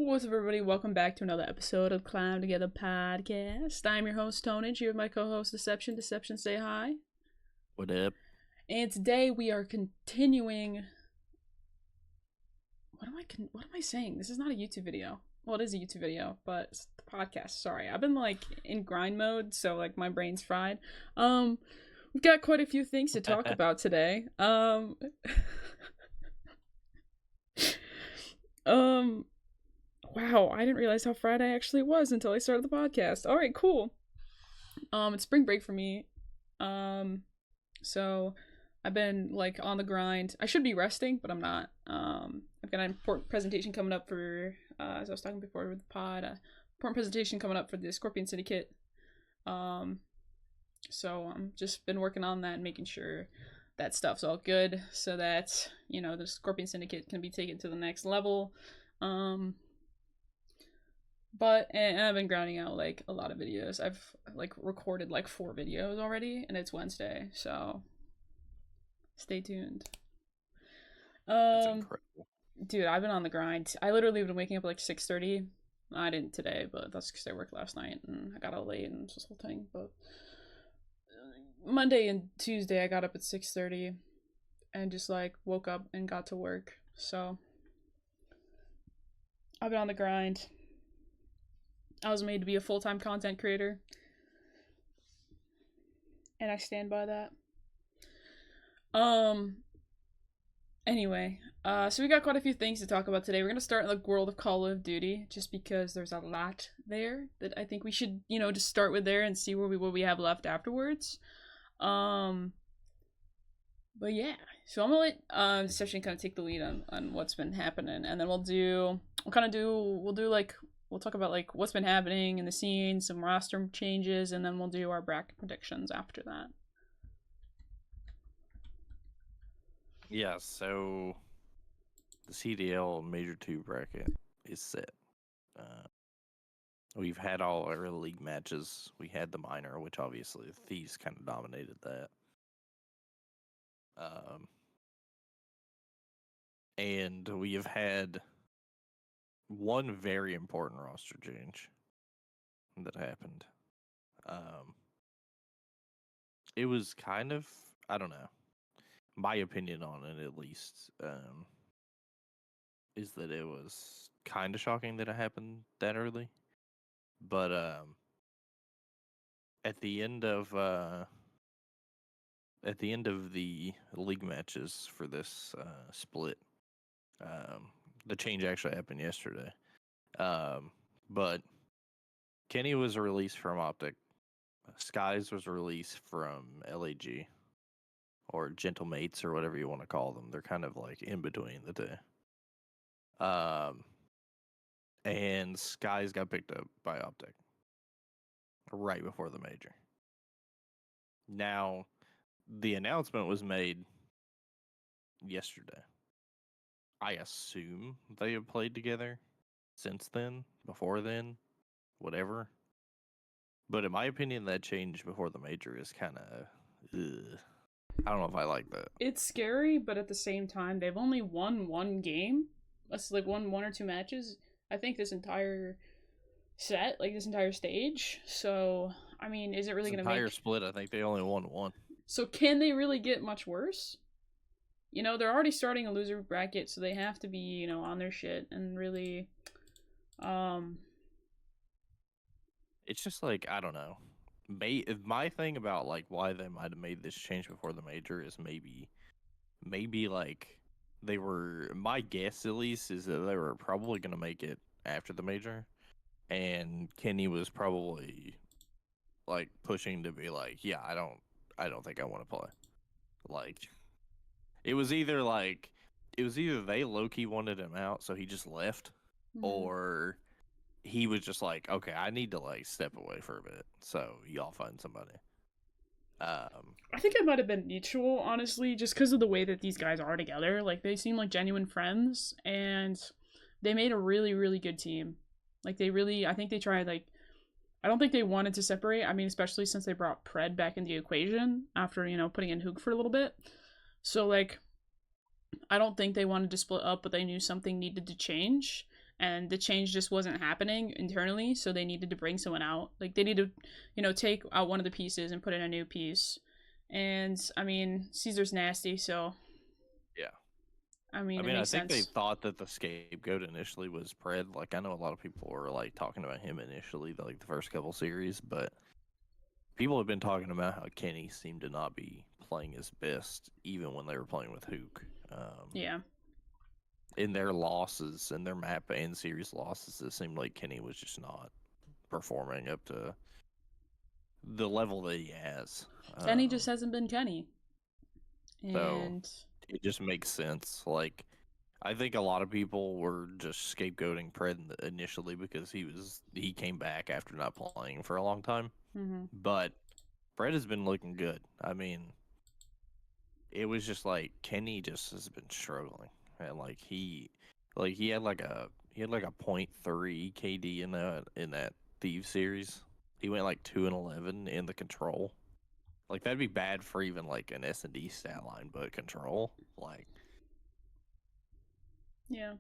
What's up, everybody? Welcome back to another episode of Climb Together Podcast. I'm your host, Tonage, here with my co-host, Deception. Deception, say hi. What up? And today we are continuing... What am I saying? This is not a YouTube video. Well, it is a YouTube video, but it's the podcast. Sorry. I've been, in grind mode, so, my brain's fried. We've got quite a few things to talk about today. Wow, I didn't realize how Friday actually was until I started the podcast. Alright, cool. It's spring break for me. So I've been, on the grind. I should be resting, but I'm not. I've got an important presentation coming up for, as I was talking before with the pod, important presentation coming up for the Scorpion Syndicate. So I'm just been working on that and making sure that stuff's all good so that, the Scorpion Syndicate can be taken to the next level. And I've been grinding out, a lot of videos. I've, recorded, 4 videos already, and it's Wednesday, so stay tuned. That's incredible. Dude, I've been on the grind. I literally been waking up at, 6:30. I didn't today, but that's because I worked last night, and I got out late, and this whole thing, but Monday and Tuesday, I got up at 6:30, and just, woke up and got to work, so I've been on the grind. I was made to be a full-time content creator. And I stand by that. Anyway, so we got quite a few things to talk about today. We're gonna start in the world of Call of Duty, just because there's a lot there that I think we should, just start with there and see what we have left afterwards. But yeah, so I'm gonna let Deception kind of take the lead on what's been happening, and then we'll talk about what's been happening in the scene, some roster changes, and then we'll do our bracket predictions after that. Yeah, so the CDL Major 2 bracket is set. We've had all our league matches. We had the minor, which obviously Thieves kind of dominated that. And we have had one very important roster change that happened. It was kind of, I don't know, my opinion on it at least, is that it was kind of shocking that it happened that early. But at the end of the league matches for this split, the change actually happened yesterday. But Kenny was released from OpTic. Skyz was released from LAG, or Gentle Mates, or whatever you want to call them. They're kind of in between the two. And Skyz got picked up by OpTic right before the major. Now, the announcement was made yesterday. I assume they have played together since then, before then, whatever. But in my opinion, that change before the major is kind of, I don't know if I like that. It's scary, but at the same time, they've only won one game. That's won 1 or 2 matches. I think this entire set, this entire stage. So, I mean, is it really going to make... entire split, I think they only won 1. So can they really get much worse? They're already starting a loser bracket, so they have to be, on their shit and really, It's just I don't know. My thing about why they might have made this change before the major is maybe they were, my guess at least is that they were probably going to make it after the major, and Kenny was probably pushing to be yeah, I don't think I want to play. It was either they low-key wanted him out, so he just left, or he was just okay, I need to step away for a bit, so y'all find somebody. I think it might have been mutual, honestly, just because of the way that these guys are together. They seem like genuine friends, and they made a really, really good team. I think they tried, I don't think they wanted to separate. I mean, especially since they brought Pred back in the equation after, putting in Hook for a little bit. So, I don't think they wanted to split up, but they knew something needed to change. and the change just wasn't happening internally, so they needed to bring someone out. Like they need to, take out one of the pieces and put in a new piece. And I mean, Caesar's nasty, so Yeah. I mean, I it mean, I makes think they sense. thought that the scapegoat initially was Pred. Like, I know a lot of people were like talking about him initially, like the first couple series, but people have been talking about how Kenny seemed to not be playing his best, even when they were playing with Hook. Yeah. In their losses, in their map and series losses, it seemed like Kenny was just not performing up to the level that he has. Kenny just hasn't been Kenny. So And it just makes sense. Like, I think a lot of people were just scapegoating Pred initially because he came back after not playing for a long time. mm-hmm. But Pred has been looking good. I mean, it was just like Kenny just has been struggling, and he had like a .3 KD in that Thieves series. He went like 2-11 in the control. Like that'd be bad for even like an S&D stat line, but control, like, Yeah.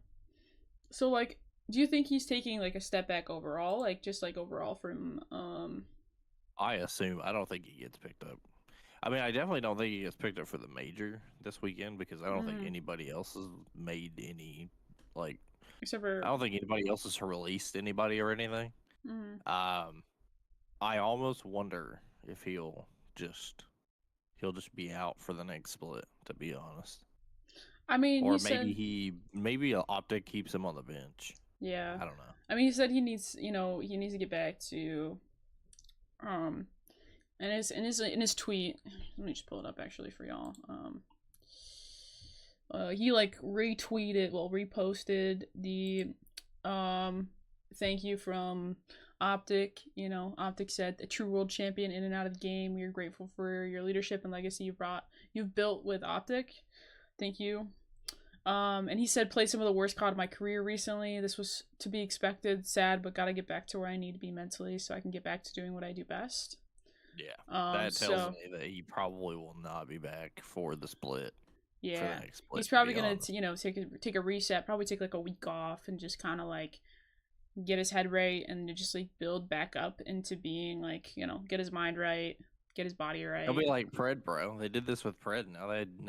So like, do you think he's taking like a step back overall, like just like overall from I assume. I don't think he gets picked up. I mean, I definitely don't think he gets picked up for the major this weekend because I don't think anybody else has made any, like, except for I don't think anybody else has released anybody or anything. mm, I almost wonder if he'll just be out for the next split, to be honest. I mean, Or he said maybe OpTic keeps him on the bench. yeah. I don't know. I mean, he said he needs, to get back to and in his tweet, let me just pull it up actually for y'all. He like reposted the thank you from OpTic. OpTic said, "A true world champion in and out of the game. We are grateful for your leadership and legacy you've built with OpTic. Thank you." And he said, "Played some of the worst COD of my career recently. This was to be expected. Sad, but gotta get back to where I need to be mentally so I can get back to doing what I do best." Yeah, that tells me that he probably will not be back for the split. Yeah, for the next split, he's probably gonna take a reset, probably take like a week off and just kind of like get his head right and just like build back up into being like get his mind right, get his body right. He'll be like Pred, bro. They did this with Pred. Now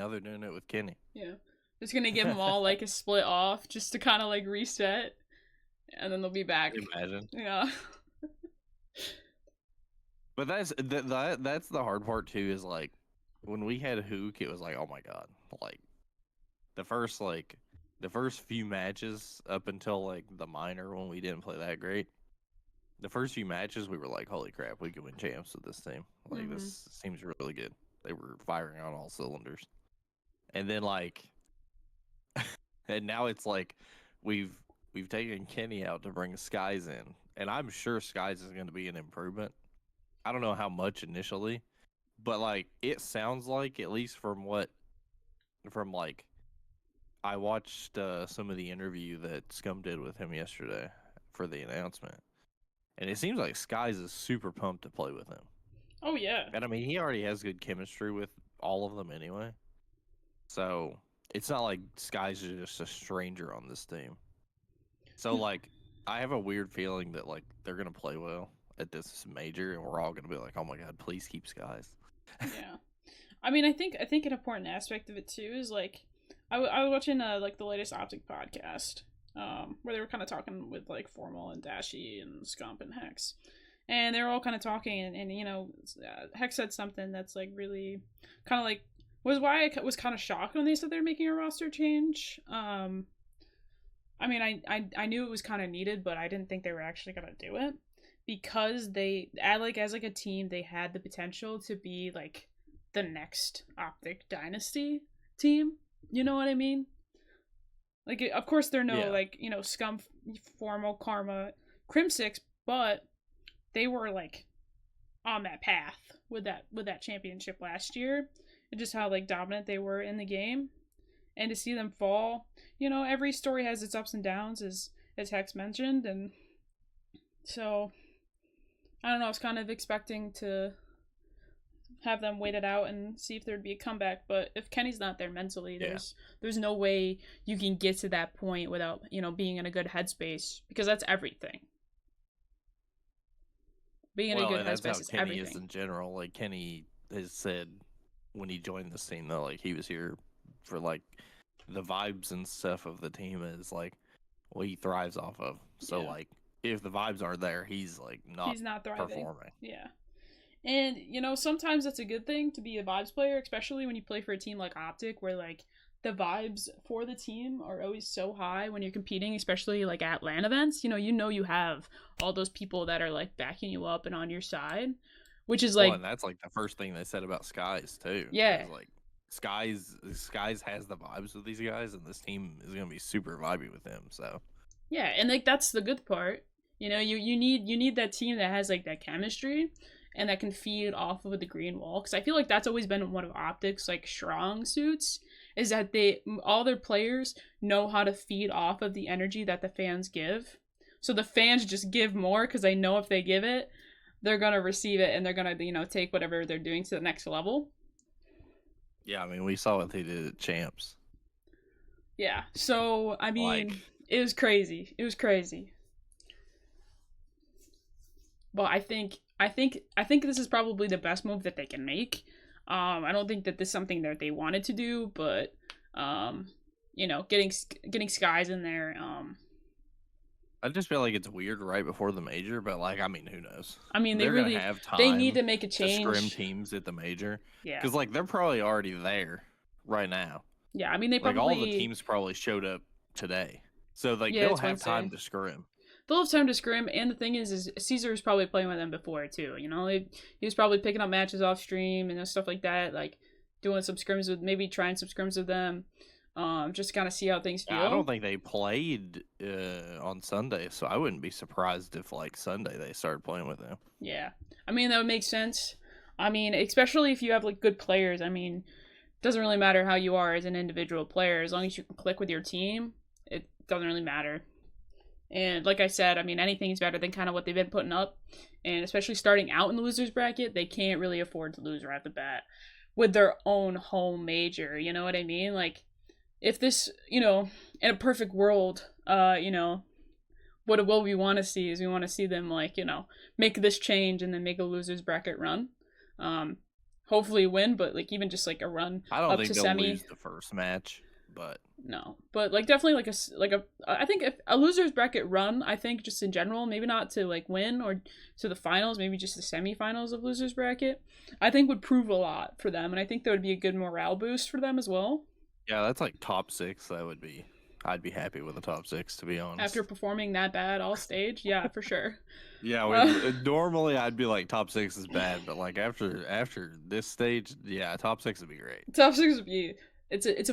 they're doing it with Kenny. Yeah, just gonna give them all like a split off just to kind of like reset, and then they'll be back. Imagine. Yeah. But that's the hard part too. Is like when we had Hook, it was like, oh my god, like the first few matches up until like the minor when we didn't play that great. The first few matches we were like, holy crap, we could win champs with this team. Like this seems really good. They were firing on all cylinders. And then like, and now it's like we've taken Kenny out to bring Skyz in, and I'm sure Skyz is going to be an improvement. I don't know how much initially, but like it sounds like, at least from like I watched some of the interview that Scum did with him yesterday for the announcement, and it seems like Skyz is super pumped to play with him. Oh yeah. And I mean, he already has good chemistry with all of them anyway, so it's not like Skyz is just a stranger on this team. So like, I have a weird feeling that like they're gonna play well at this major, and we're all gonna be like, "Oh my god, please keep Skyz." Yeah, I mean, I think an important aspect of it too is like, I was watching like the latest OpTic podcast, where they were kind of talking with like Formal and Dashy and Scump and Hex, and they were all kind of talking, and Hex said something that's like really kind of like was why I was kind of shocked when they said they're making a roster change. I mean, I knew it was kind of needed, but I didn't think they were actually gonna do it, because they as like a team, they had the potential to be like the next OpTic Dynasty team. You know what I mean? Like, of course, they're no like Scum, Formal, Karma, Crim6, but they were like on that path with that championship last year, and just how like dominant they were in the game, and to see them fall. Every story has its ups and downs, as Hex mentioned, and so I don't know. I was kind of expecting have them wait it out and see if there'd be a comeback. But if Kenny's not there mentally, Yeah. there's no way you can get to that point without, you know, being in a good headspace, because that's everything. Being in a good headspace is Kenny everything. is in general. Like Kenny has said when he joined this team, though, like he was here for like the vibes and stuff of the team is like what he thrives off of. So like if the vibes aren't there, he's like he's not thriving. Performing. Yeah. And, you know, sometimes that's a good thing to be a vibes player, especially when you play for a team like OpTic, where, like, the vibes for the team are always so high when you're competing, especially, like, at LAN events. You know you have all those people that are, like, backing you up and on your side, which is, like... and that's, like, the first thing they said about Skyz, too. Yeah. Like, Skyz has the vibes with these guys, and this team is going to be super vibey with them, so... Yeah, and, like, that's the good part. You know, you need that team that has, like, that chemistry and that can feed off of the green wall, because I feel like that's always been one of OpTic's, like, strong suits, is that all their players know how to feed off of the energy that the fans give. So the fans just give more, because they know if they give it, they're gonna receive it, and they're gonna, you know, take whatever they're doing to the next level. Yeah, I mean, we saw what they did at Champs. Yeah, so, I mean, it was crazy. It was crazy. But I think this is probably the best move that they can make. I don't think that this is something that they wanted to do, but you know, getting Skyz in there. I just feel like it's weird right before the major, but like, I mean, who knows? I mean, they're gonna have time. They need to make a change. To scrim teams at the major, yeah, because like they're probably already there right now. Yeah, I mean, they probably like all the teams probably showed up today, so like they'll have time to scrim. They'll have time to scrim, and the thing is Caesar was probably playing with them before too. You know, he was probably picking up matches off stream and stuff like that, like doing some scrims with, maybe trying some scrims with them, just kind of see how things feel. I don't think they played on Sunday, so I wouldn't be surprised if like Sunday they started playing with them. Yeah, I mean that would make sense. I mean, especially if you have like good players. I mean, it doesn't really matter how you are as an individual player, as long as you can click with your team. It doesn't really matter. And like I said, I mean, anything's better than kind of what they've been putting up. And especially starting out in the losers bracket, they can't really afford to lose right off the bat with their own home major. You know what I mean? Like, if this, you know, in a perfect world, you know, what we want to see is we want to see them, like, you know, make this change and then make a losers bracket run. Hopefully win, but like even just like a run I don't up think to they'll semi. Lose the first match. But no, but like definitely I think if a losers bracket run, I think just in general, maybe not to like win or to the finals, maybe just the semifinals of losers bracket, I think would prove a lot for them, and I think that would be a good morale boost for them as well. Yeah, that's like top 6. I'd be happy with a top 6, to be honest. After performing that bad all stage, yeah, for sure. Yeah, normally I'd be like top 6 is bad, but like after this stage, yeah, top 6 would be great. Top 6 would be. It's a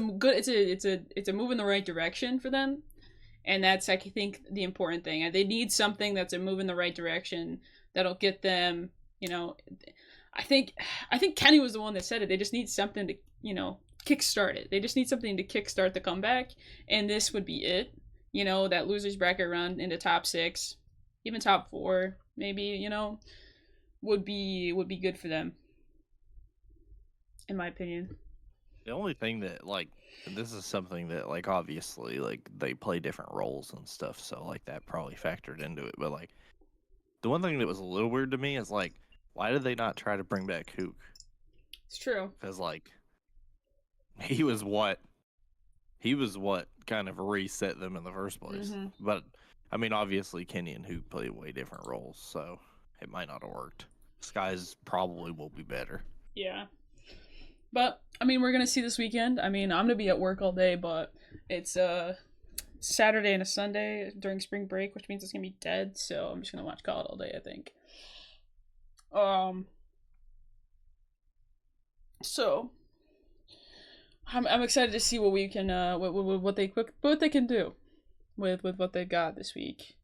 move in the right direction for them, and that's, I think, the important thing. They need something that's a move in the right direction that'll get them, you know. I think Kenny was the one that said it. They just need something to, you know, kickstart it. They just need something to kickstart the comeback, and this would be it. You know, that losers bracket run into top 6, even top 4, maybe, you know, would be good for them, in my opinion. The only thing that, like, this is something that, like, obviously, like, they play different roles and stuff, so, like, that probably factored into it. But, like, the one thing that was a little weird to me is, like, why did they not try to bring back Kook? It's true. Because, like, he was what kind of reset them in the first place. Mm-hmm. But, I mean, obviously, Kenny and Hook play way different roles, so it might not have worked. Skyz probably will be better. Yeah. But, I mean, we're going to see this weekend. I mean, I'm going to be at work all day, but it's Saturday and a Sunday during spring break, which means it's going to be dead, so I'm just going to watch COD all day, I think. So, I'm excited to see what we can, what they can do with what they got this week.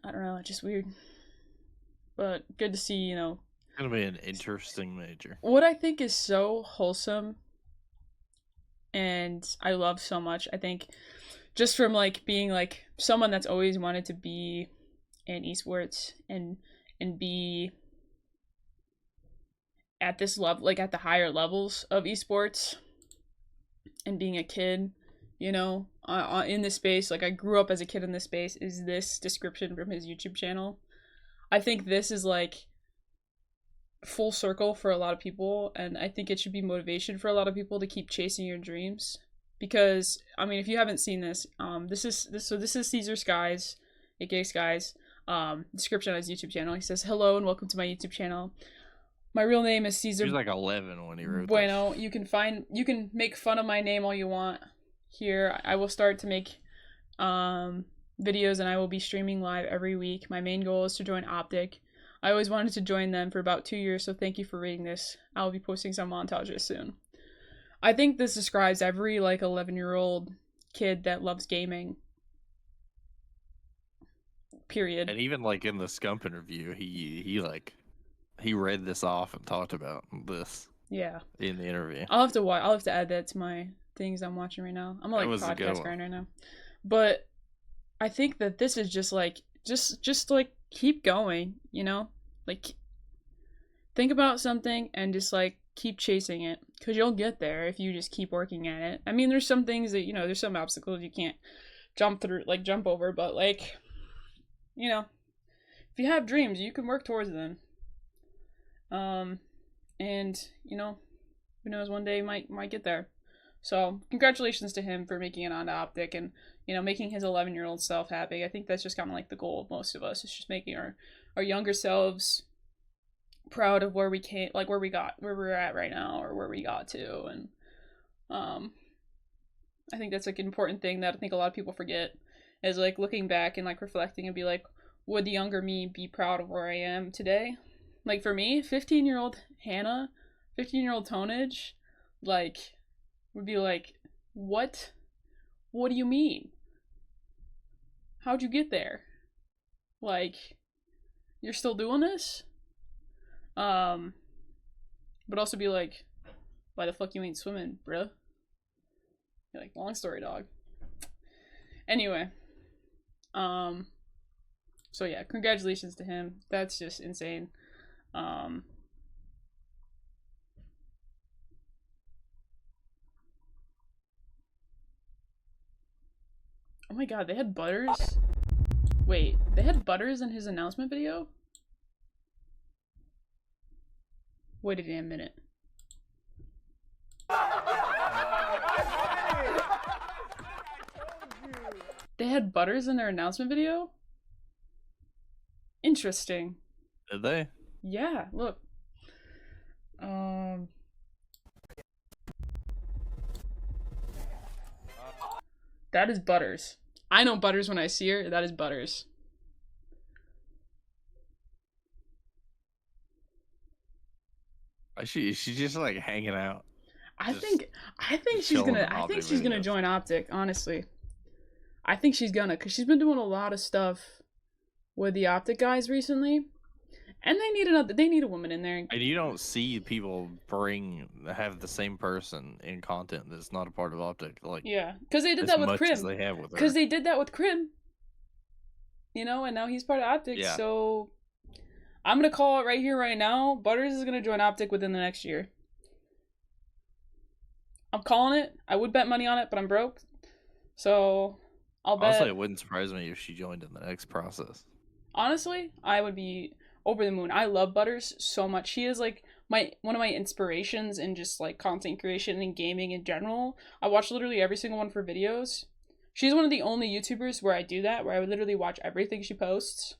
I don't know, it's just weird. But good to see, you know. It's going to be an interesting major. What I think is so wholesome and I love so much, I think just from like being like someone that's always wanted to be in esports and be at this level, like at the higher levels of esports, and being a kid, you know, in this space. Like I grew up as a kid in this space. Is this description from his YouTube channel? I think this is like full circle for a lot of people, and I think it should be motivation for a lot of people to keep chasing your dreams. Because I mean, if you haven't seen this, this is Caesar Skyz, aka Skyz. Description on his YouTube channel. He says, "Hello and welcome to my YouTube channel. My real name is Caesar." He was like 11 when he wrote Bueno. this. You can make fun of my name all you want. Here, I will start to make videos, and I will be streaming live every week. My main goal is to join OpTic. I always wanted to join them for about 2 years, so thank you for reading this. I will be posting some montages soon. I think this describes every like 11-year-old kid that loves gaming. Period. And even like in the Scump interview, he read this off and talked about this. Yeah. In the interview. I'll have to add that to my things I'm watching right now. I'm like podcast grind right now. But I think that this is just like just like keep going, you know? Like think about something and just like keep chasing it, because you'll get there if you just keep working at it. I mean, there's some things that, you know, there's some obstacles you can't jump over, but like, you know, if you have dreams, you can work towards them. And you know, who knows, one day you might get there. So congratulations to him for making it onto OpTic and, you know, making his 11-year-old self happy. I think that's just kind of like the goal of most of us. It's just making our younger selves proud of where we came, like where we're at right now, or where we got to. And I think that's like an important thing that I think a lot of people forget, is like looking back and like reflecting and be like, would the younger me be proud of where I am today? Like for me, 15-year-old Hannah, 15-year-old Tonage, like would be like, what do you mean? How'd you get there? Like, you're still doing this? But also be like, why the fuck you ain't swimming, bruh? You're like, long story, dog. Anyway, so yeah, congratulations to him. That's just insane. Oh my god, they had Butters? Wait, they had Butters in his announcement video? Wait a damn minute. They had Butters in their announcement video? Interesting. Did they? Yeah, look. That is Butters. I know Butters when I see her. That is Butters. She's just like hanging out. I think she's gonna join OpTic, honestly. I think she's gonna, because she's been doing a lot of stuff with the OpTic guys recently. And they need a woman in there. And you don't see people have the same person in content that's not a part of OpTic. Like, yeah, because they did that with Crim. Because they did that with Crim. You know, and now he's part of OpTic. Yeah. So I'm gonna call it right here, right now. Butters is gonna join OpTic within the next year. I'm calling it. I would bet money on it, but I'm broke. So I'll bet. Honestly, it wouldn't surprise me if she joined in the next process. Honestly, I would be over the moon. I love Butters so much. She is like one of my inspirations in just like content creation and gaming in general. I watch literally every single one of her videos. She's one of the only YouTubers where I do that, where I would literally watch everything she posts.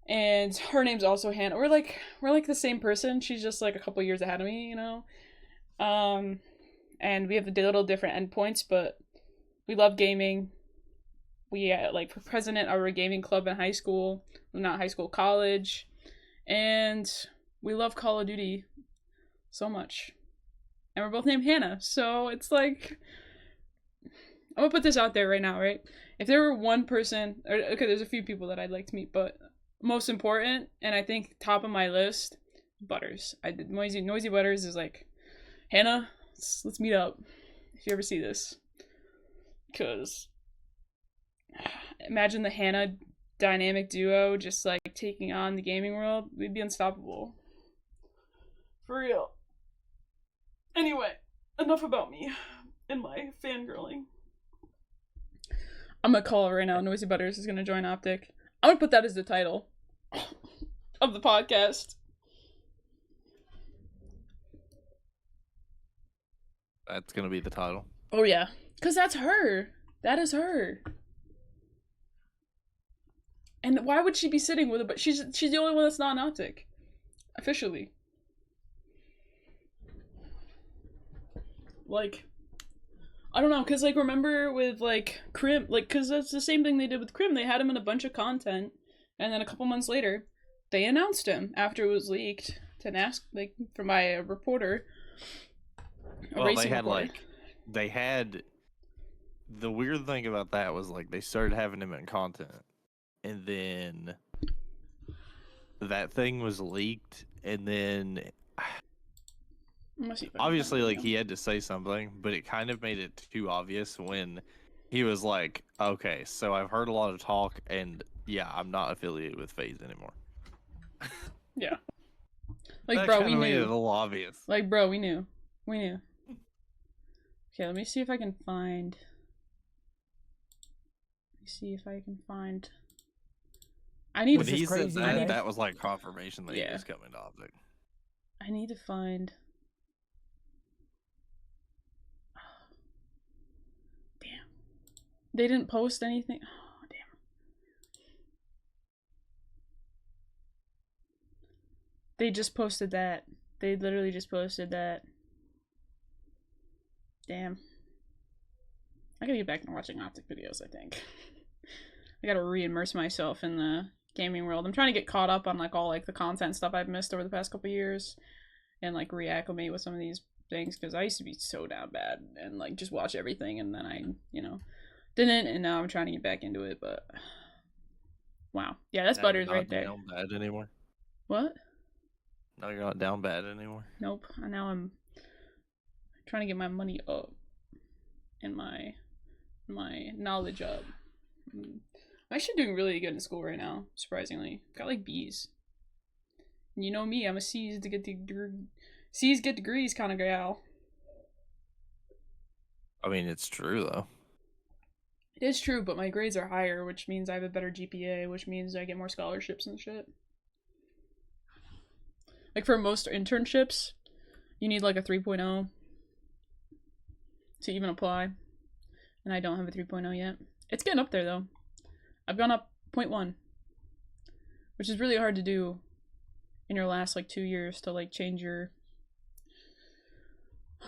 And her name's also Hannah. We're like the same person. She's just like a couple years ahead of me, you know. And we have a little different endpoints, but we love gaming. We like for president of a gaming club in high school, not high school, college, and we love Call of Duty so much. And we're both named Hannah, so it's like, I'm gonna put this out there right now, right? If there were one person, okay, there's a few people that I'd like to meet, but most important, and I think top of my list, Butters. I did NoisyButters is like, Hannah, let's meet up if you ever see this. Because imagine the Hannah dynamic duo just like taking on the gaming world. We'd be unstoppable. For real. Anyway, enough about me and my fangirling. I'm gonna call it right now. NoisyButters is gonna join OpTic. I'm gonna put that as the title of the podcast. That's gonna be the title. Oh yeah, because that's her. That is her. And why would she be sitting with it? But she's the only one that's not an OpTic, officially. Like, I don't know, because, like, remember with, like, Crim, like, because that's the same thing they did with Crim. They had him in a bunch of content, and then a couple months later, they announced him after it was leaked to ask, like, from by a reporter. Well, they had, the weird thing about that was, like, they started having him in content, and then that thing was leaked, and then obviously, like, he had to say something, but it kind of made it too obvious when he was like, okay, so I've heard a lot of talk, and yeah, I'm not affiliated with FaZe anymore. Yeah. Like, bro, we knew. Made it a little obvious. Like, bro, we knew. We knew. Okay, let me see if I can find... I need when he said that was like confirmation that he was coming to OpTic. I need to find... Damn. They didn't post anything. Oh, damn. They just posted that. They literally just posted that. Damn. I gotta get back and watching OpTic videos, I think. I gotta re-immerse myself in the gaming world. I'm trying to get caught up on like all like the content stuff I've missed over the past couple years and like reacclimate with some of these things, because I used to be so down bad and like just watch everything, and then I, you know, didn't, and now I'm trying to get back into it. But wow, yeah, that's Butters right there. Down bad anymore? What? No, you're not down bad anymore. Nope. Now I'm trying to get my money up and my knowledge up. I'm actually doing really good in school right now, surprisingly. Got like B's. And you know me, I'm a C's get degrees kind of gal. I mean, it's true though. It is true, but my grades are higher, which means I have a better GPA, which means I get more scholarships and shit. Like for most internships, you need like a 3.0 to even apply. And I don't have a 3.0 yet. It's getting up there though. I've gone up 0.1, which is really hard to do in your last like 2 years to like change your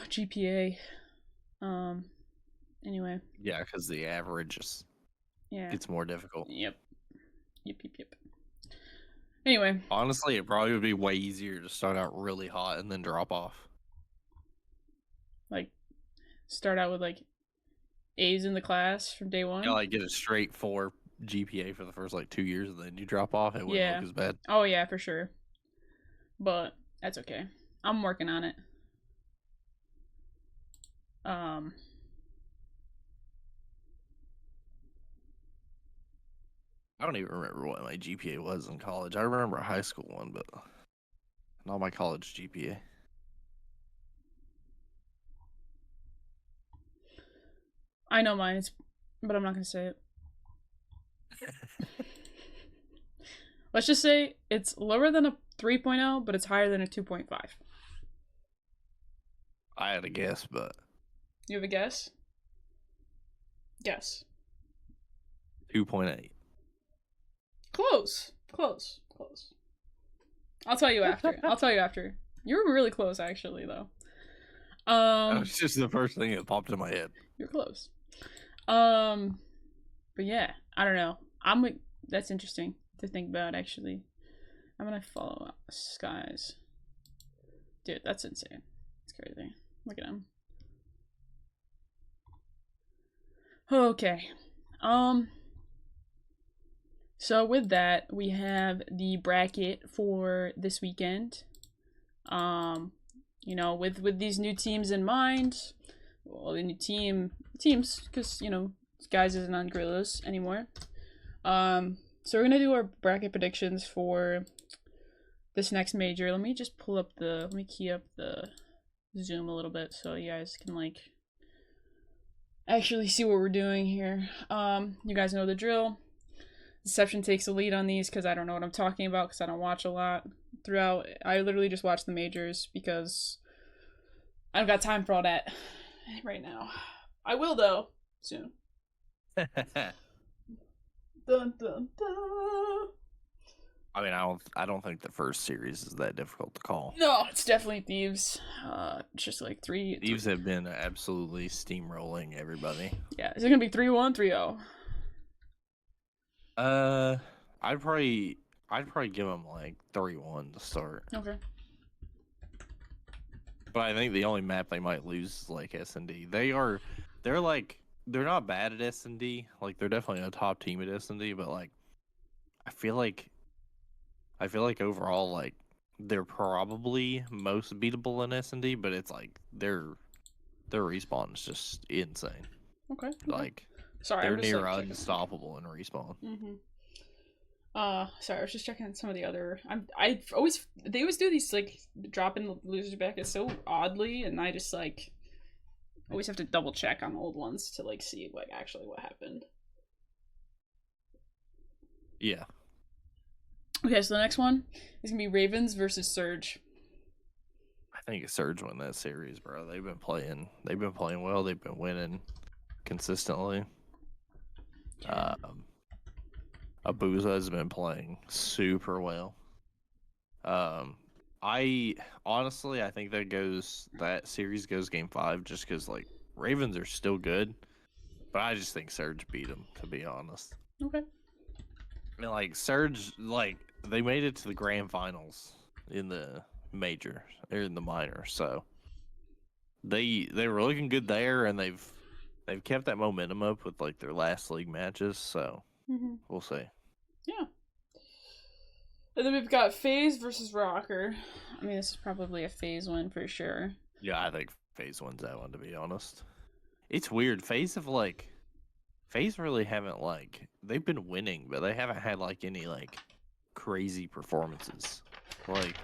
GPA. Anyway. Yeah, because the average is, it's more difficult. Yep. Anyway. Honestly, it probably would be way easier to start out really hot and then drop off. Like, start out with like A's in the class from day one. Yeah, like get a straight 4 GPA for the first like 2 years, and then you drop off. It wouldn't look as bad. Oh yeah, for sure. But that's okay. I'm working on it. I don't even remember what my GPA was in college. I remember a high school one, but not my college GPA. I know mine, but I'm not going to say it. Let's just say it's lower than a 3.0, but it's higher than a 2.5. I had a guess, but... You have a guess? Guess. 2.8. Close. I'll tell you after. You were really close, actually, though. That was just the first thing that popped in my head. You're close. But yeah, I don't know. That's interesting to think about, actually. I'm gonna follow Skyz. Dude, that's insane. It's crazy. Look at him. Okay. So with that, we have the bracket for this weekend. You know, with these new teams in mind, well, they need teams because Skyz isn't on Gorillas anymore. So we're gonna do our bracket predictions for this next major. Let me just let me key up the Zoom a little bit so you guys can actually see what we're doing here. You guys know the drill. Deception takes the lead on these because I don't know what I'm talking about because I don't watch a lot throughout. I literally just watch the majors because I don't got time for all that right now. I will though soon. Dun, dun, dun. I mean, I don't think the first series is that difficult to call. No, it's definitely Thieves. It's just like Thieves have been absolutely steamrolling everybody. Yeah, is it gonna be 3-1, 3-0? I'd probably give them like 3-1 to start. Okay. But I think the only map they might lose is like S&D. They're not bad at S&D. Like they're definitely a top team at S&D, but like I feel like overall like they're probably most beatable in S&D, but it's like their respawn is just insane. Okay. Like sorry, they're near unstoppable in respawn. Sorry, I was just checking some of the other. They always do these like dropping the losers brackets so oddly, and I just like always have to double check on old ones to like see like actually what happened. Yeah. Okay, so the next one is gonna be Ravens versus Surge. I think Surge won that series, bro. They've been playing well. They've been winning consistently. Okay. Abuza has been playing super well. I honestly think that series goes game 5 just because like Ravens are still good, but I just think Surge beat them, to be honest. Okay. I mean, like Surge, like they made it to the grand finals in the major or in the minor, so they were looking good there, and they've kept that momentum up with like their last league matches. So we'll see. Yeah. And then we've got FaZe versus Rocker. I mean, this is probably a FaZe win for sure. Yeah, I think FaZe wins that one, to be honest. It's weird. FaZe really haven't like they've been winning, but they haven't had like any like crazy performances. Like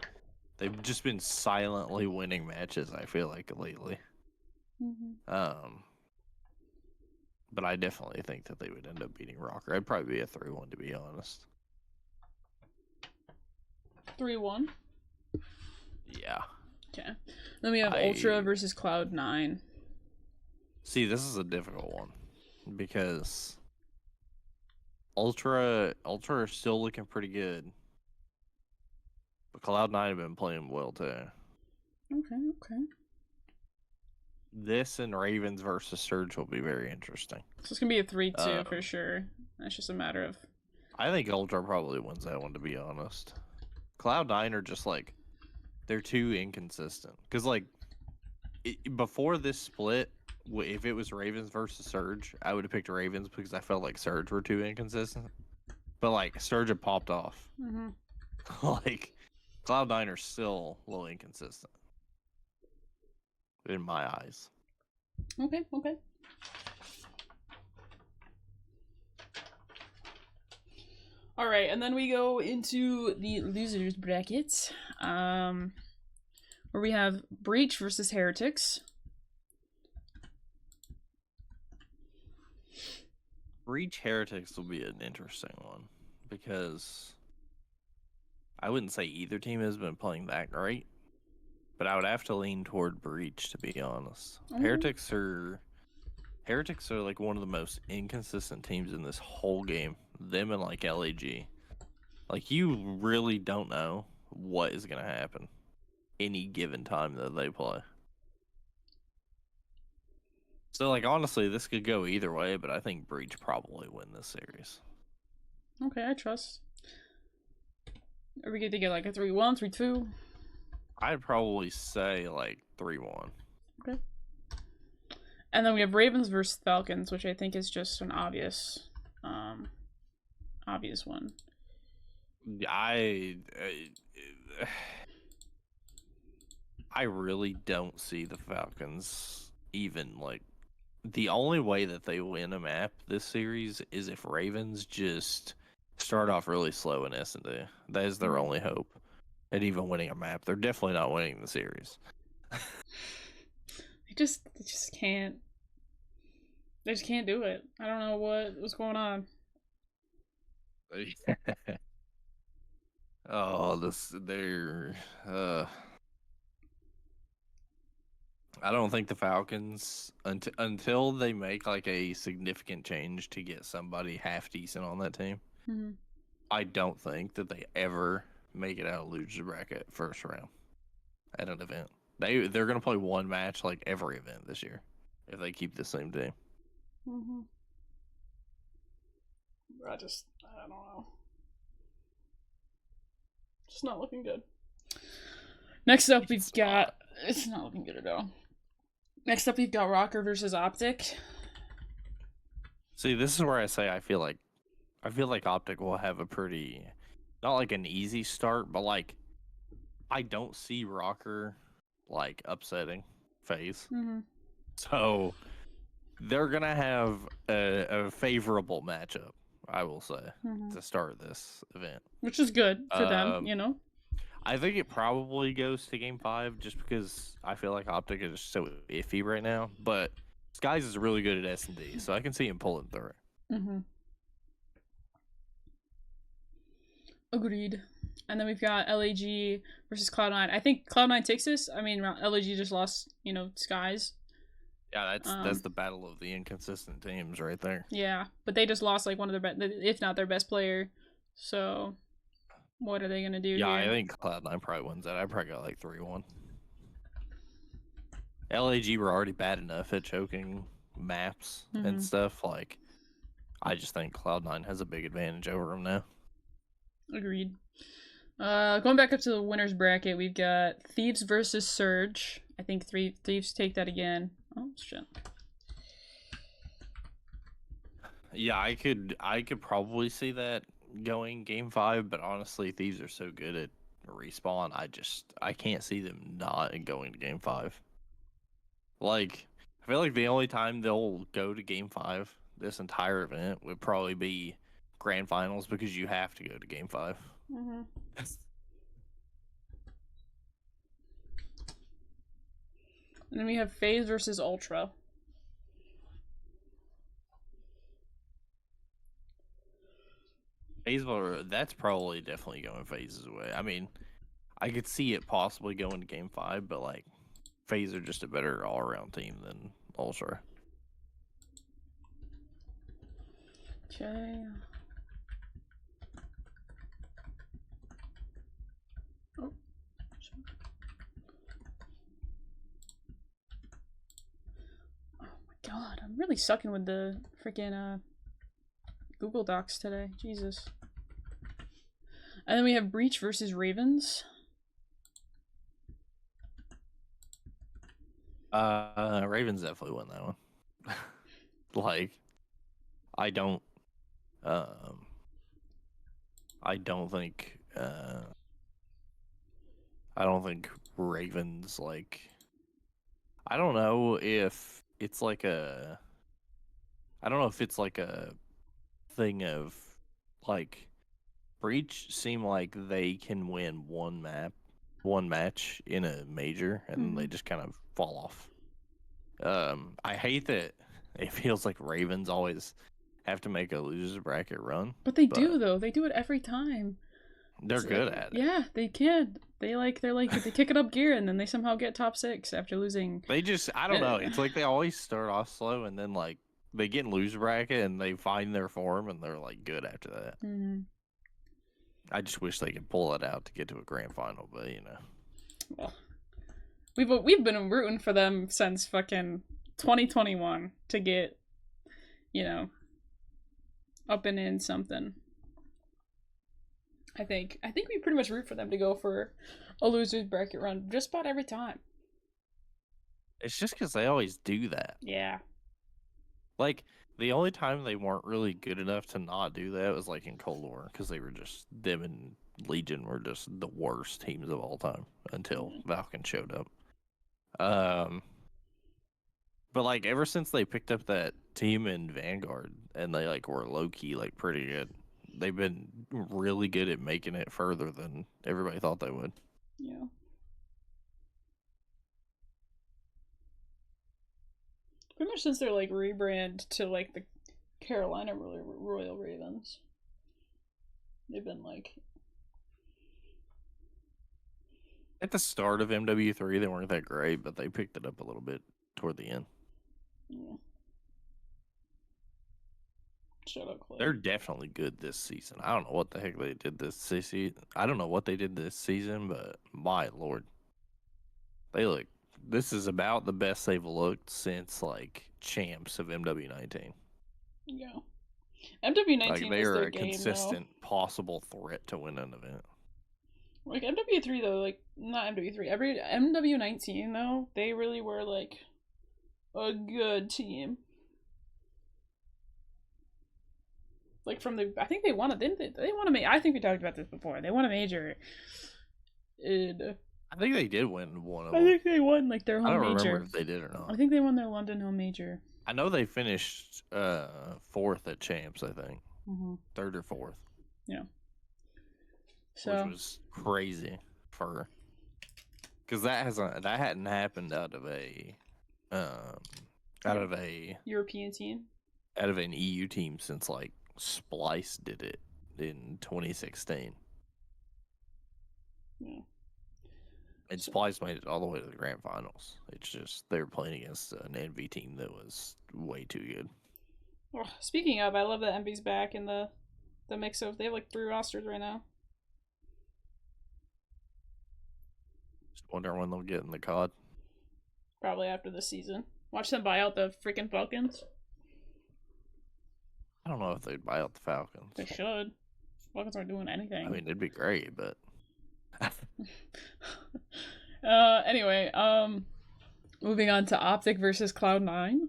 they've just been silently winning matches, I feel like, lately. But I definitely think that they would end up beating Rocker. I'd probably be a 3-1, to be honest. 3-1? Yeah. Okay. Then we have Ultra versus Cloud9. See, this is a difficult one because Ultra are still looking pretty good, but Cloud9 have been playing well too. Okay. This and Ravens versus Surge will be very interesting. So it's gonna be a 3-2 for sure. That's just a matter of. I think Ultra probably wins that one, to be honest. Cloud9 are just like they're too inconsistent. Because like before this split, if it was Ravens versus Surge, I would have picked Ravens because I felt like Surge were too inconsistent. But like Surge had popped off. Like Cloud9 are still a little inconsistent in my eyes. Okay. All right, and then we go into the losers bracket, where we have Breach versus Heretics. Breach Heretics will be an interesting one because I wouldn't say either team has been playing that great, but I would have to lean toward Breach, to be honest. Heretics are like one of the most inconsistent teams in this whole game. Them and like LAG. Like you really don't know what is going to happen any given time that they play. So like honestly, this could go either way, but I think Breach probably win this series. Okay, I trust. Are we good to get like a 3-1, 3-2? I'd probably say like 3-1. Okay. And then we have Ravens versus Falcons, which I think is just an obvious one. I really don't see the Falcons even like the only way that they win a map this series is if Ravens just start off really slow in S&D. That is their only hope at even winning a map. They're definitely not winning the series. They just can't. They just can't do it. I don't know what's going on. They're I don't think the Falcons until they make like a significant change to get somebody half decent on that team. Mm-hmm. I don't think that they ever make it out of loser bracket first round at an event. They're gonna play one match like every event this year if they keep the same team. Mm-hmm. I don't know. It's not looking good. Next up, we've got. It's not looking good at all. Next up, we've got Rocker versus OpTic. See, this is where I say I feel like OpTic will have a pretty, not like an easy start, but like I don't see Rocker like upsetting FaZe. Mm-hmm. So they're gonna have a favorable matchup, I will say, to start this event, which is good for them, you know. I think it probably goes to Game 5 just because I feel like OpTic is so iffy right now. But Skyz is really good at S&D, so I can see him pulling through. Mm-hmm. Agreed. And then we've got LAG versus Cloud9. I think Cloud9 takes this. I mean, LAG just lost, Skyz. Yeah, that's the battle of the inconsistent teams right there. Yeah, but they just lost like one of their if not their best player. So, what are they gonna do? Yeah, here? I think Cloud9 probably wins that. I probably got like 3-1. LAG were already bad enough at choking maps and stuff. Like, I just think Cloud9 has a big advantage over them now. Agreed. Going back up to the winners bracket, we've got Thieves versus Surge. I think Thieves take that again. Oh shit. Yeah, I could probably see that going Game 5, but honestly, Thieves are so good at respawn. I can't see them not going to Game 5. Like, I feel like the only time they'll go to Game 5 this entire event would probably be Grand Finals because you have to go to Game 5. Mm-hmm. And then we have FaZe versus Ultra. FaZe, that's probably definitely going FaZe's way. I mean, I could see it possibly going to Game 5, but like, FaZe are just a better all-around team than Ultra. Okay. Oh. Oh my god, I'm really sucking with the freaking Google Docs today. Jesus. And then we have Breach versus Ravens. Ravens definitely win that one. Like, I don't think Ravens, like, I don't know if it's like a thing of like Breach seem like they can win one match in a major and they just kind of fall off. I hate that it feels like Ravens always have to make a loser bracket run. But they do though. They do it every time. They're good at it. Yeah, they can. They kick it up gear and then they somehow get top 6 after losing. They just, I don't know. It's like they always start off slow and then like they get in loser bracket and they find their form and they're like good after that. Mm-hmm. I just wish they could pull it out to get to a grand final, but Well, we've been rooting for them since fucking 2021 to get, up and in something. I think we pretty much root for them to go for a losers bracket run just about every time. It's just because they always do that. Yeah. Like, the only time they weren't really good enough to not do that was like in Cold War, because they were just, them and Legion were just the worst teams of all time until Valken showed up. But like ever since they picked up that team in Vanguard and they like were low key like pretty good, they've been really good at making it further than everybody thought they would. Yeah. Pretty much since they're like rebrand to like the Carolina Royal Ravens, they've been like. At the start of MW3, they weren't that great, but they picked it up a little bit toward the end. Yeah. Shut up, Clay. They're definitely good this season. I don't know what the heck they did this season. I don't know what they did this season, but my lord, they look. This is about the best they've looked since like champs of MW19. Yeah, MW19 like they is are their a game, consistent though. possible threat to win an event. Like MW3 though, like not MW3. Every MW19 though, they really were like a good team. Like from the, I think they won it, didn't they? They won a I think we talked about this before. They won a major. I think they did win one of I them. think they won like their home major. I don't remember if they did or not. I think they won their London home major. I know they finished 4th at champs. I think 3rd or 4th. Yeah. So which was crazy for because that hadn't happened out of a European team, out of an EU team since like Splice did it in 2016. Yeah. And Splice made it all the way to the grand finals. It's just they were playing against an NV team that was way too good. Oh, speaking of, I love that Envy's back in the mix of, they have like 3 rosters right now. Just wonder when they'll get in the COD. Probably after the season. Watch them buy out the freaking Falcons. I don't know if they'd buy out the Falcons. They should. Falcons aren't doing anything. I mean, it'd be great, but. Anyway, moving on to OpTic versus Cloud9.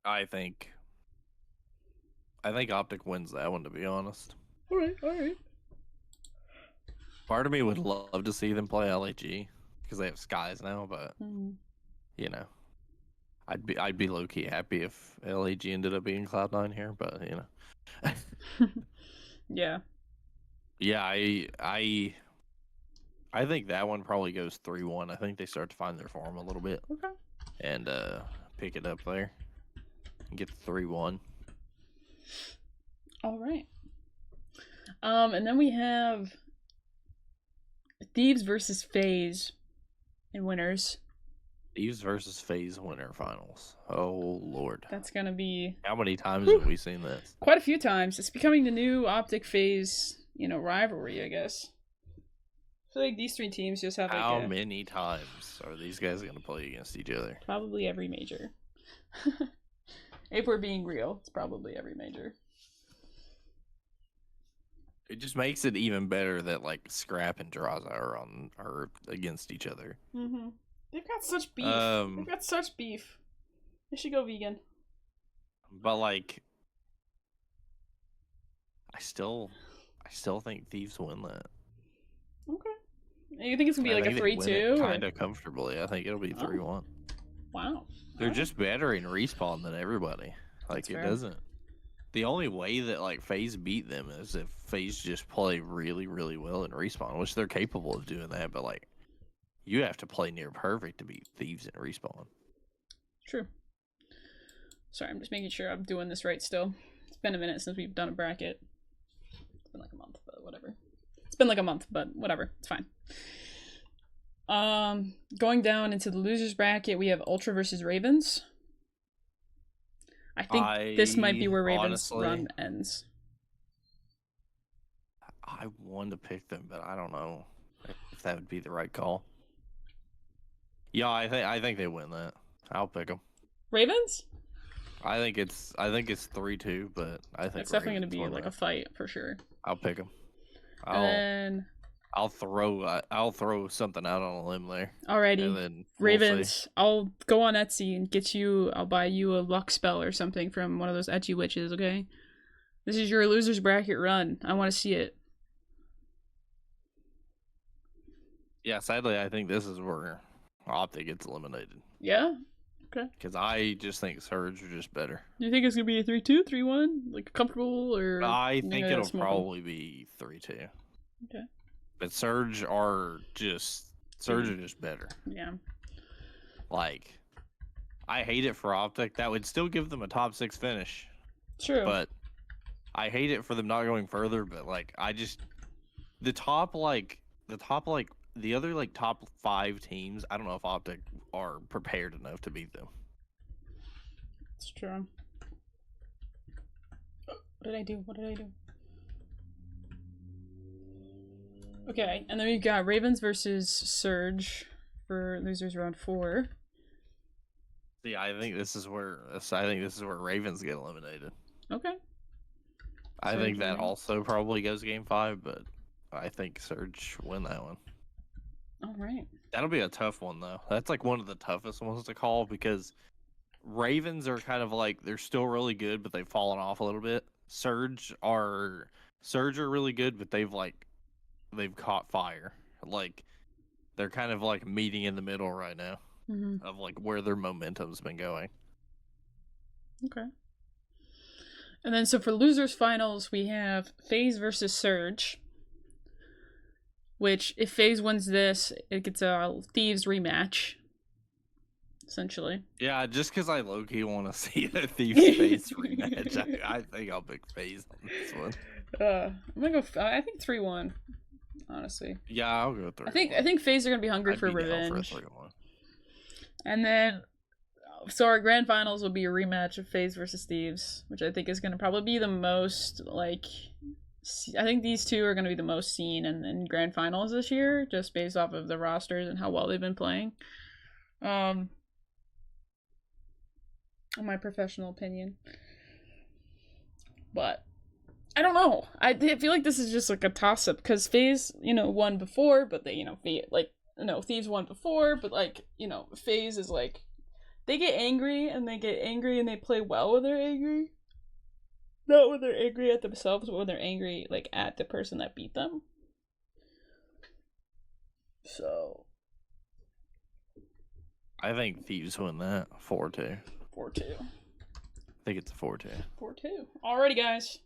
I think OpTic wins that one, to be honest. All right. Part of me would love to see them play LAG because they have Skyz now, but you know, I'd be low key happy if LAG ended up being Cloud9 here, but you know. Yeah. Yeah, I think that one probably goes 3-1. I think they start to find their form a little bit. Okay. And pick it up there and get the 3-1. All right. And then we have Thieves versus FaZe in winners. Thieves versus FaZe winner finals. Oh Lord. That's gonna be. How many times have we seen this? Quite a few times. It's becoming the new OpTic FaZe, rivalry, I guess. I feel like these 3 teams just have like how many times are these guys gonna play against each other? Probably every major. If we're being real, it's probably every major. It just makes it even better that like Scrap and Draza are against each other. They've got such beef. They should go vegan. But like, I still think Thieves win that. Okay. You think it's gonna be like a 3-2? Kind of comfortably. I think it'll be 3-1. Wow. They're just better in respawn than everybody. Like, it doesn't. The only way that like FaZe beat them is if FaZe just play really, really well in respawn, which they're capable of doing that. But like, you have to play near perfect to beat Thieves in respawn. True. Sorry, I'm just making sure I'm doing this right still. It's been a minute since we've done a bracket. It's been like a month, but whatever. It's been like a month, but whatever. It's fine. Going down into the losers bracket, we have Ultra versus Ravens. I think this might be where Ravens' run ends. I wanted to pick them, but I don't know if that would be the right call. Yeah, I think they win that. I'll pick them. Ravens? I think it's 3-2, but I think it's definitely going to be like a fight for sure. I'll pick them. I'll throw something out on a limb there. Alrighty. And then Ravens, I'll go on Etsy and I'll buy you a luck spell or something from one of those edgy witches, okay? This is your losers bracket run. I want to see it. Yeah, sadly, I think this is where OpTic gets eliminated. Yeah? Okay. Because I just think Surge are just better. Do you think it's going to be a 3-2, 3-1? Like, comfortable, or... I think it'll probably be 3-2. Okay. But Surge are just better. Yeah. Like, I hate it for OpTic. That would still give them a top 6 finish. True. But I hate it for them not going further. But, like, the other, like, top 5 teams, I don't know if OpTic are prepared enough to beat them. It's true. What did I do? Okay, and then we've got Ravens versus Surge for losers round 4. See, I think this is where Ravens get eliminated. Okay. I think that also probably goes game 5, but I think Surge win that one. All right. That'll be a tough one, though. That's like one of the toughest ones to call because Ravens are kind of like, they're still really good, but they've fallen off a little bit. Surge are really good, but they've caught fire. Like, they're kind of like meeting in the middle right now of like where their momentum's been going. Okay. And then so for losers finals, we have FaZe versus Surge. Which, if FaZe wins this, it gets a Thieves rematch. Essentially. Yeah, just because I low-key want to see a Thieves-FaZe rematch, I think I'll pick FaZe on this one. I'm gonna go. I think 3-1. Honestly. Yeah, I'll go 3-1. I think FaZe are gonna be hungry for revenge. And then, so our grand finals will be a rematch of FaZe versus Thieves, which I think is gonna probably be the most like. I think these two are gonna be the most seen in grand finals this year, just based off of the rosters and how well they've been playing. In my professional opinion. But I don't know. I feel like this is just like a toss-up because FaZe, won before, but they, Thieves won before, but like, FaZe is like, they get angry and they play well when they're angry. Not when they're angry at themselves, but when they're angry like at the person that beat them. So I think Thieves win that 4-2. 4-2. I think it's a 4-2. 4-2. Alrighty, guys.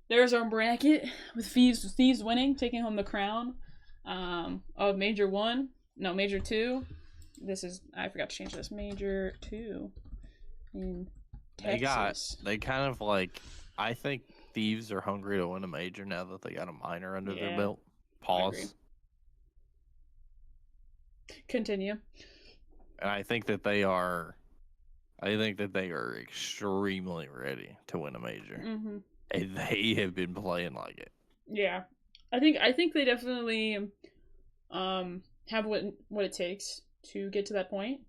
There's our bracket with Thieves winning, taking home the crown of Major 1. No, Major 2. This is, I forgot to change this. Major 2 in Texas. They kind of like, I think Thieves are hungry to win a major now that they got a minor under their belt. Pause. Continue. And I think that they are extremely ready to win a major. Mm-hmm. And they have been playing like it. Yeah. I think they definitely have what it takes to get to that point.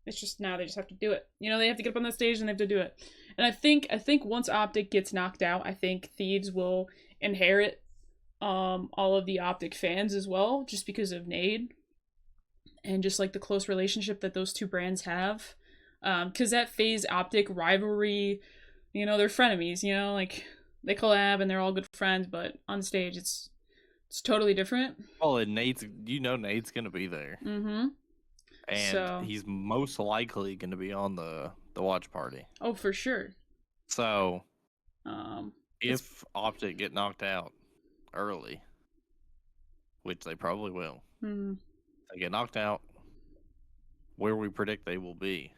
It's just now they just have to do it. They have to get up on that stage and they have to do it. And I think once OpTic gets knocked out, I think Thieves will inherit all of the OpTic fans as well, just because of Nade. And just like the close relationship that those two brands have. Because that FaZe OpTic rivalry, they're frenemies, like they collab and they're all good friends, but on stage it's totally different. Well, and Nate's gonna be there. Mm-hmm. And he's most likely gonna be on the watch party. Oh, for sure. So if OpTic get knocked out early, which they probably will, they get knocked out where we predict they will be,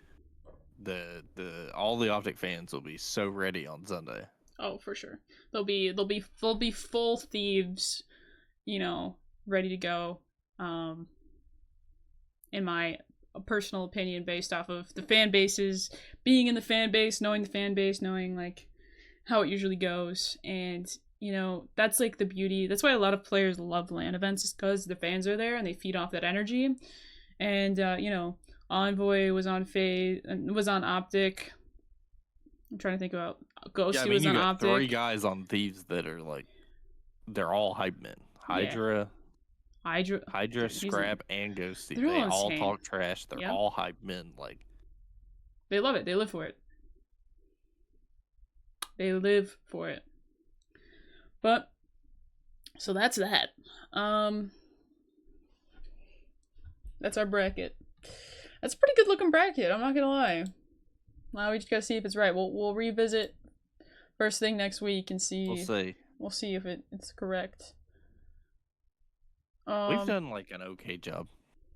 all the OpTic fans will be so ready on Sunday. Oh, for sure. They'll be full Thieves, ready to go. In my personal opinion, based off of the fan bases, being in the fan base, knowing like how it usually goes, and that's like the beauty. That's why a lot of players love LAN events, is because the fans are there and they feed off that energy. And Envoy was on FaZe and was on OpTic. I'm trying to think about Ghosty was on OpTic. 3 guys on Thieves that are like, they're all hype men. Hydra, Scrap, and Ghosty. They all talk trash. They're all hype men. Like, they love it. They live for it. But so that's that. That's our bracket. That's a pretty good looking bracket. I'm not gonna lie. Now we just gotta see if it's right. We'll revisit first thing next week and see. We'll see. We'll see if it's correct. We've done like an okay job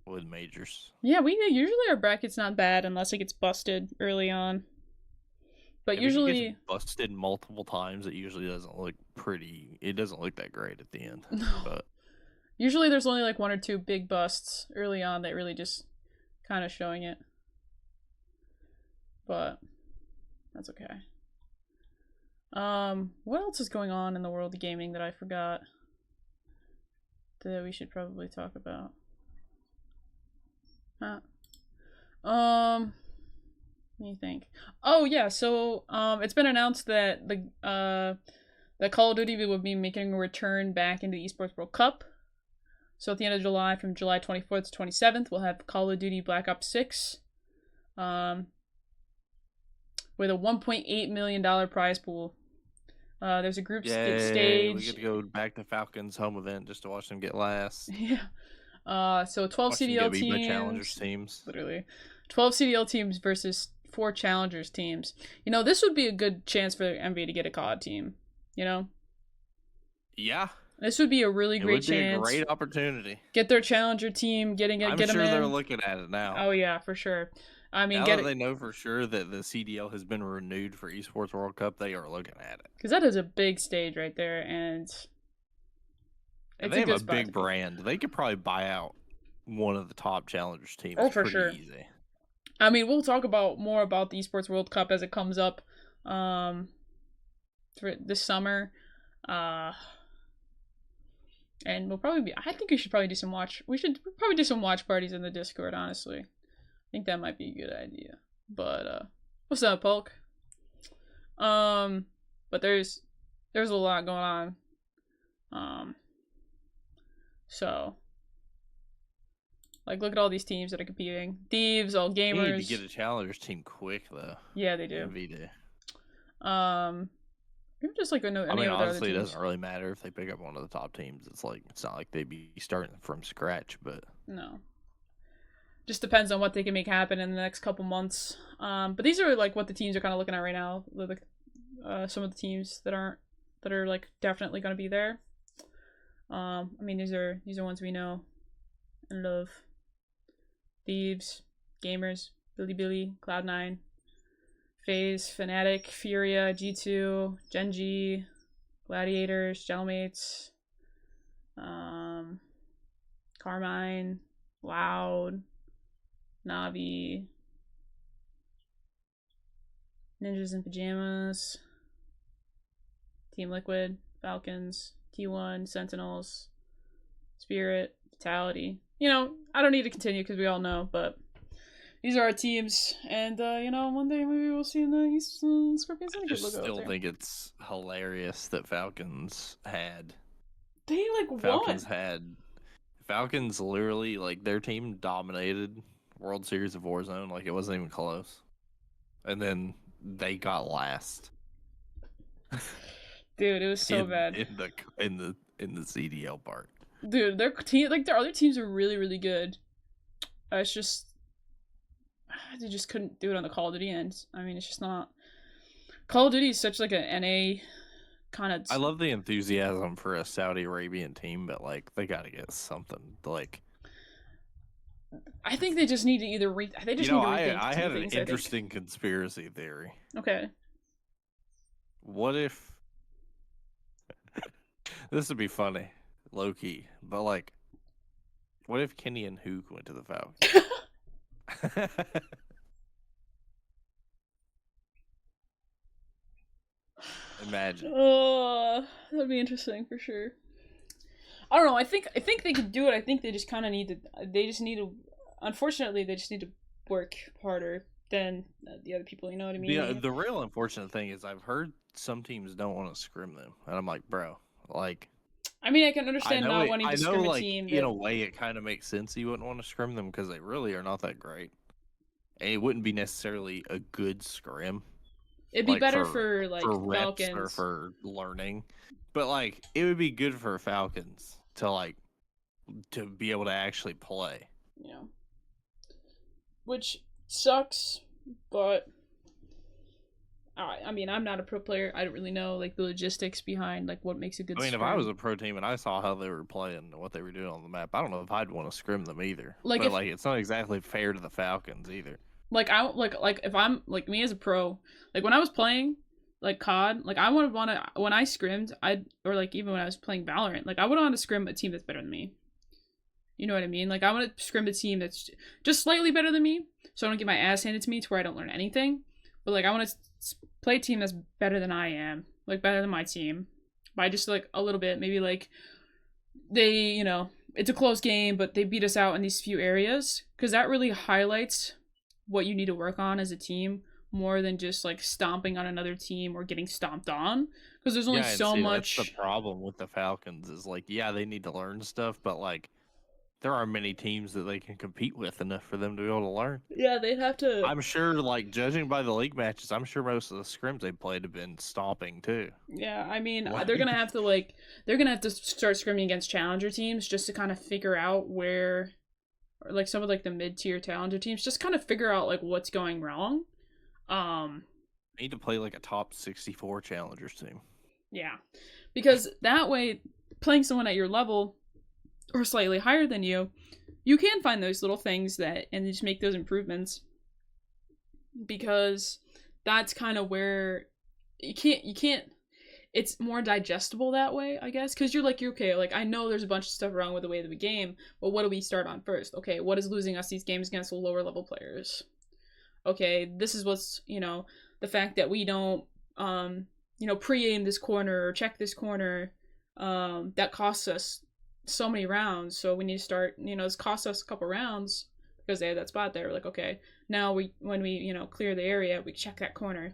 with majors. Yeah, we usually our bracket's not bad unless it gets busted early on. But usually it gets busted multiple times. It usually doesn't look pretty. It doesn't look that great at the end. No. But usually there's only like one or two big busts early on that really just kind of showing it. But that's okay. What else is going on in the world of gaming that I forgot that we should probably talk about? What do you think? Oh yeah, so it's been announced that that Call of Duty will be making a return back into the Esports World Cup. So at the end of July, from July 24th to 27th, we'll have Call of Duty Black Ops 6. With a $1.8 million prize pool. There's a group stage. We get to go back to Falcons' home event just to watch them get last. Yeah. So 12 CDL teams. Challengers teams. Literally. 12 CDL teams versus 4 Challengers teams. You know, this would be a good chance for NBA to get a COD team. You know? Yeah. This would be a really great chance. It would be a great opportunity. Get their Challenger team, get them in. I'm sure they're looking at it now. Oh, yeah, for sure. I mean, now that they know for sure that the CDL has been renewed for Esports World Cup, they are looking at it. Because that is a big stage right there, and they have a big brand. They could probably buy out one of the top Challengers teams. Oh, for sure. Easy. I mean, we'll talk more about the Esports World Cup as it comes up for this summer. And we'll probably I think we should probably do some watch parties in the Discord, honestly. I think that might be a good idea. But what's up, Polk? But there's a lot going on. So like look at all these teams that are competing. Thieves, all gamers. They need to get a Challengers team quick though. Yeah, they do. Maybe just like honestly, it doesn't really matter if they pick up one of the top teams. It's not like they'd be starting from scratch, but no. Just depends on what they can make happen in the next couple months. But these are like what the teams are kind of looking at right now. Some of the teams that are like definitely going to be there. I mean, these are ones we know and love. Thieves, Gamers, Billy, Cloud9, FaZe, Fnatic, Furia, G2, Gen.G, Gladiators, Gelmates, Carmine, Loud, Navi, Ninjas in Pajamas, Team Liquid, Falcons, T1, Sentinels, Spirit, Vitality. You know, I don't need to continue because we all know, but these are our teams, and you know, one day maybe we'll see in the East Scorpion Syndicate logo. I still think it's hilarious that Falcons had. They Falcons literally, like, their team dominated World Series of Warzone, like it wasn't even close, and then they got last. Dude, it was so bad in the CDL part. Dude, their team, like their other teams are really, really good. It's just they just couldn't do it on the Call of Duty end. I mean, it's just not. Call of Duty is such like an NA kind of. I love the enthusiasm for a Saudi Arabian team, but like they got to get something like. I think they just need to either they just need to rethink I had an interesting conspiracy theory. Okay. What if this would be funny, low key, but like, what if Kenny and Hook went to the Falcons? Imagine. Oh, that'd be interesting for sure. I don't know. I think they could do it. I think they just kind of need to. They just need to. Unfortunately, they just need to work harder than the other people. You know what I mean? Yeah. The real unfortunate thing is I've heard some teams don't want to scrim them, and I'm like, bro, like. I mean, I can understand not wanting to scrim a team. In a way, it kind of makes sense. You wouldn't want to scrim them because they really are not that great, and it wouldn't be necessarily a good scrim. It'd be better for like reps Falcons or for learning, but like it would be good for Falcons to be able to actually play. you know, which sucks, but I mean, I'm not a pro player. I don't really know like the logistics behind like what makes a good I mean, scrim. if I was a pro team and I saw how they were playing and what they were doing on the map, I don't know if I'd want to scrim them either. Like but if like, it's not exactly fair to the Falcons either. like I like if I'm like me as a pro, like when I was playing like COD, like I would want to when I scrimmed, I or like even when I was playing Valorant, like I would want to scrim a team that's better than me. You know what I mean? Like I want to scrim a team that's just slightly better than me, so I don't get my ass handed to me to where I don't learn anything. But like I want to play a team that's better than I am, like better than my team, by just like a little bit. Maybe like they, you know, it's a close game, but they beat us out in these few areas because that really highlights what you need to work on as a team more than just like stomping on another team or getting stomped on because there's only so much. That's the problem with the Falcons is like, yeah, they need to learn stuff, but like, there are many teams that they can compete with enough for them to be able to learn. Yeah, they'd have to. I'm sure, like, judging by the league matches, I'm sure most of the scrims they played have been stomping too. Yeah, I mean, Like, they're gonna have to like they're gonna have to start scrimming against challenger teams just to kind of figure out where, or like some of like the mid tier challenger teams, just kind of figure out like what's going wrong. Need to play like a top 64 challengers team. Yeah, because that way, playing someone at your level or slightly higher than you, you can find those little things that and just make those improvements. Because that's kind of where you can't it's more digestible that way, I guess, because you're okay, like I know there's a bunch of stuff wrong with the way of the game, but what do we start on first? Okay, what is losing us these games against the lower level players? Okay, this is what's, the fact that we don't pre-aim this corner or check this corner, that costs us so many rounds, so we need to start, this costs us a couple rounds because they had that spot there. Like, okay, now when we clear the area, we check that corner.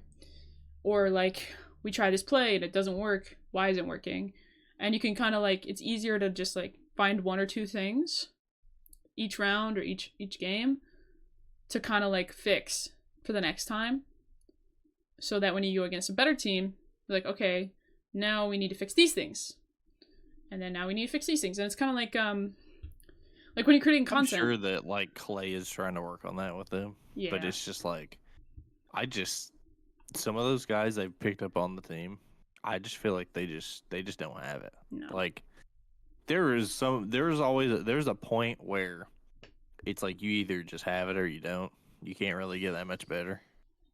Or like we try this play and it doesn't work. Why isn't it working? And you can kind of like, it's easier to just like find one or two things each round or each game to kind of like fix for the next time, so that when you go against a better team, you're like, okay, now we need to fix these things, and then now we need to fix these things. And it's kind of like when you're creating content. I'm sure that like Clay is trying to work on that with them. Yeah. But it's just like, some of those guys they've picked up on the team, I just feel like they just don't have it. No. Like there's a point where it's like you either just have it or you don't. You can't really get that much better.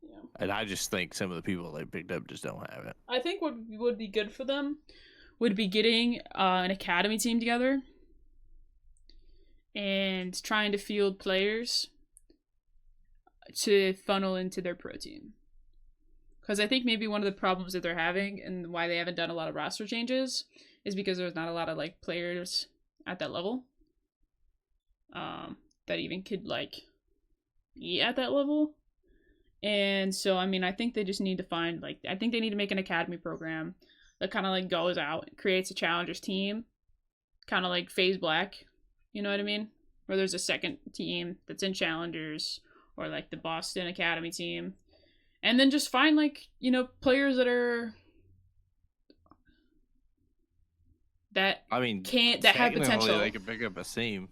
Yeah. And I just think some of the people they picked up just don't have it. I think what would be good for them would be getting an academy team together and trying to field players to funnel into their pro team. Because I think maybe one of the problems that they're having and why they haven't done a lot of roster changes is because there's not a lot of like players at that level that even could like be at that level. And so, I mean, I think they just need to find I think they need to make an academy program that kind of like goes out and creates a challengers team, kind of like FaZe Black, you know what I mean? Where there's a second team that's in challengers, or like the Boston Academy team. And then just find players that are that have potential. They could pick up Asim.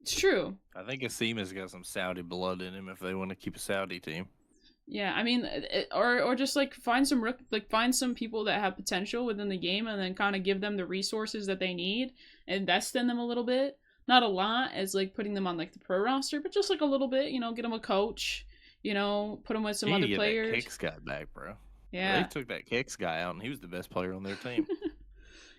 It's true. I think Asim has got some Saudi blood in him if they want to keep a Saudi team. Yeah, I mean, or just find some people that have potential within the game, and then kind of give them the resources that they need, invest in them a little bit, not a lot as putting them on the pro roster, but just a little bit. Get them a coach. Put them with some other players. That Kicks guy back, bro. Yeah, they took that Kicks guy out, and he was the best player on their team.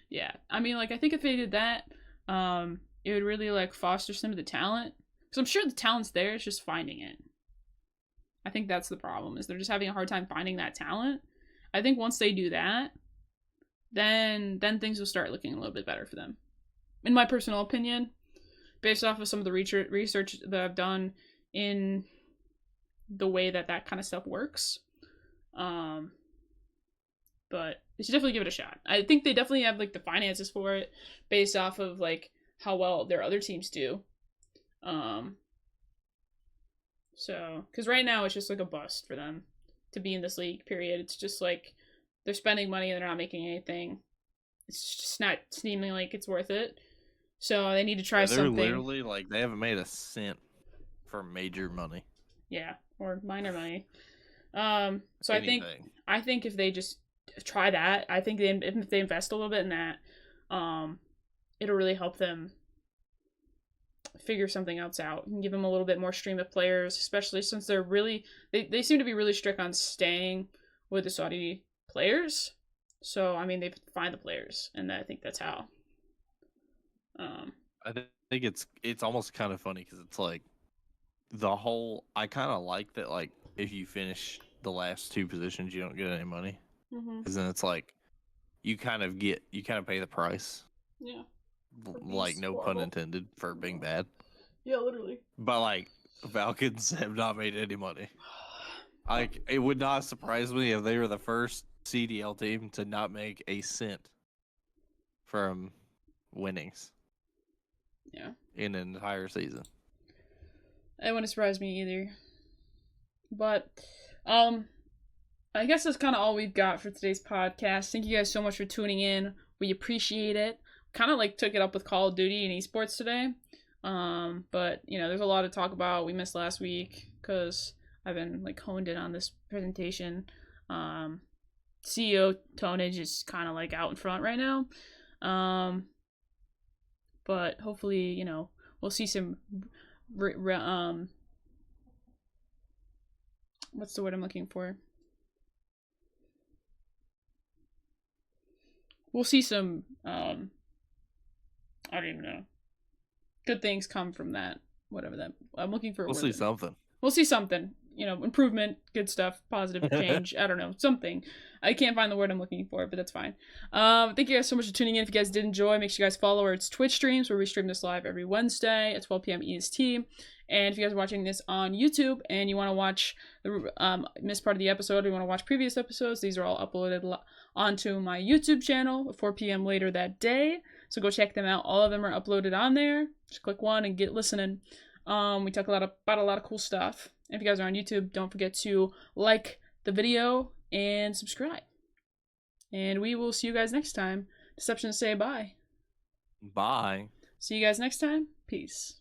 Yeah, I mean, I think if they did that, it would really foster some of the talent, because I'm sure the talent's there. It's just finding it. I think that's the problem, is they're just having a hard time finding that talent. I think once they do that, then things will start looking a little bit better for them. In my personal opinion, based off of some of the research that I've done in the way that kind of stuff works. But they should definitely give it a shot. I think they definitely have the finances for it, based off of how well their other teams do. So, because right now it's just a bust for them to be in this league, period. It's just they're spending money and they're not making anything. It's just not seeming like it's worth it. So they need to try Yeah, they're something. literally like they haven't made a cent for major money. Yeah, or minor money. So Anything. I think if they just try that, I think if they invest a little bit in that, it'll really help them figure something else out and give them a little bit more stream of players, especially since they seem to be really strict on staying with the Saudi players. So I mean they find the players, and I think that's how. I think it's almost kind of funny because it's like the whole. I kind of like that. Like if you finish the last two positions, you don't get any money, because then it's like you kind of pay the price. Yeah. Like no pun intended for being bad. Yeah, literally. But like Falcons have not made any money. Like it would not surprise me if they were the first CDL team to not make a cent from winnings. Yeah. In an entire season. It wouldn't surprise me either. But I guess that's kind of all we've got for today's podcast. Thank you guys so much for tuning in. We appreciate it. Kind of like took it up with Call of Duty and esports today. But you know, there's a lot to talk about. We missed last week because I've been like honed in on this presentation. CEO tonnage is kind of like out in front right now. But hopefully, you know, we'll see some what's the word I'm looking for? We'll see some I don't even know. Good things come from that. Whatever that I'm looking for. We'll see something. We'll see something. You know, improvement, good stuff, positive change. I don't know, something. I can't find the word I'm looking for, but that's fine. Thank you guys so much for tuning in. If you guys did enjoy, make sure you guys follow our Twitch streams where we stream this live every Wednesday at 12 p.m. EST. And if you guys are watching this on YouTube and you want to watch the missed part of the episode, or you want to watch previous episodes, these are all uploaded onto my YouTube channel at 4 p.m. later that day. So go check them out. All of them are uploaded on there. Just click one and get listening. We talk about a lot of cool stuff. And if you guys are on YouTube, don't forget to like the video and subscribe. And we will see you guys next time. Deception say bye. Bye. See you guys next time. Peace.